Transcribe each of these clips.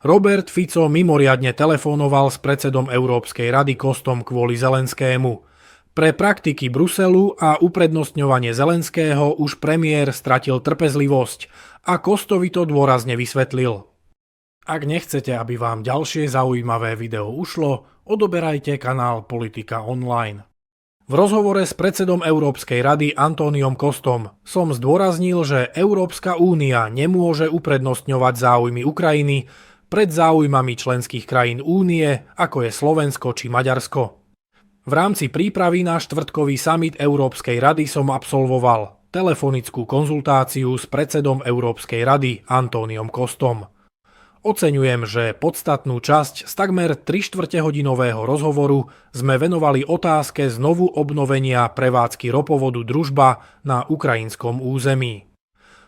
Robert Fico mimoriadne telefonoval s predsedom Európskej rady Kostom kvôli Zelenskému. Pre praktiky Bruselu a uprednostňovanie Zelenského už premiér stratil trpezlivosť a Kostovi to dôrazne vysvetlil. Ak nechcete, aby vám ďalšie zaujímavé video ušlo, odoberajte kanál Politika Online. V rozhovore s predsedom Európskej rady Antóniom Kostom som zdôraznil, že Európska únia nemôže uprednostňovať záujmy Ukrajiny pred záujmami členských krajín únie, ako je Slovensko či Maďarsko. V rámci prípravy na štvrtkový summit Európskej rady som absolvoval telefonickú konzultáciu s predsedom Európskej rady Antóniom Kostom. Oceňujem, že podstatnú časť z takmer 3/4-hodinového rozhovoru sme venovali otázke znovu obnovenia prevádzky ropovodu Družba na ukrajinskom území.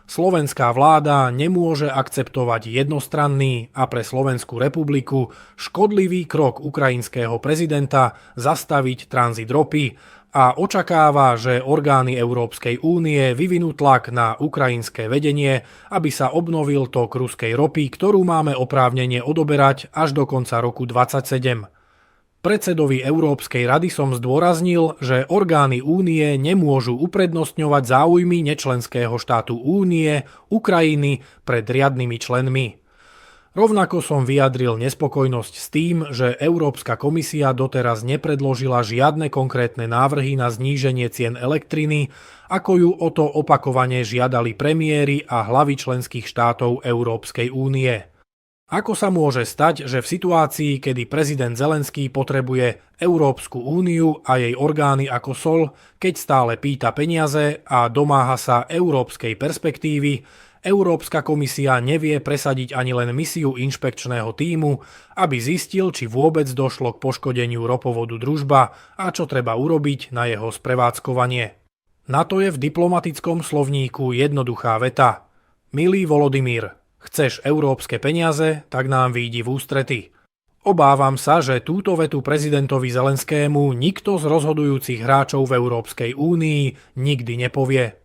Slovenská vláda nemôže akceptovať jednostranný a pre Slovenskú republiku škodlivý krok ukrajinského prezidenta zastaviť tranzit ropy a očakáva, že orgány Európskej únie vyvinú tlak na ukrajinské vedenie, aby sa obnovil tok ruskej ropy, ktorú máme oprávnenie odoberať až do konca roku 2027. Predsedovi Európskej rady som zdôraznil, že orgány únie nemôžu uprednostňovať záujmy nečlenského štátu únie, Ukrajiny, pred riadnymi členmi. Rovnako som vyjadril nespokojnosť s tým, že Európska komisia doteraz nepredložila žiadne konkrétne návrhy na zníženie cien elektriny, ako ju o to opakovane žiadali premiéri a hlavy členských štátov Európskej únie. Ako sa môže stať, že v situácii, kedy prezident Zelenský potrebuje Európsku úniu a jej orgány ako sol, keď stále pýta peniaze a domáha sa európskej perspektívy, Európska komisia nevie presadiť ani len misiu inšpekčného tímu, aby zistil, či vôbec došlo k poškodeniu ropovodu Družba a čo treba urobiť na jeho sprevádzkovanie. Na to je v diplomatickom slovníku jednoduchá veta. Milý Volodymyr, chceš európske peniaze, tak nám vyjdi v ústrety. Obávam sa, že túto vetu prezidentovi Zelenskému nikto z rozhodujúcich hráčov v Európskej únii nikdy nepovie.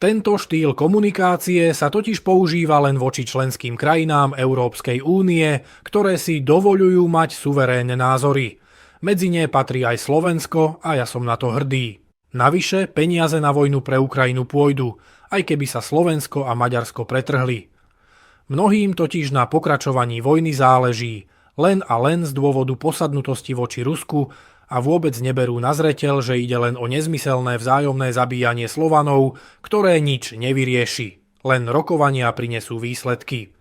Tento štýl komunikácie sa totiž používa len voči členským krajinám Európskej únie, ktoré si dovoľujú mať suverénne názory. Medzi ne patrí aj Slovensko a ja som na to hrdý. Navyše peniaze na vojnu pre Ukrajinu pôjdu, aj keby sa Slovensko a Maďarsko pretrhli. Mnohým totiž na pokračovaní vojny záleží, len a len z dôvodu posadnutosti voči Rusku a vôbec neberú na zreteľ, že ide len o nezmyselné vzájomné zabíjanie Slovanov, ktoré nič nevyrieši, len rokovania prinesú výsledky.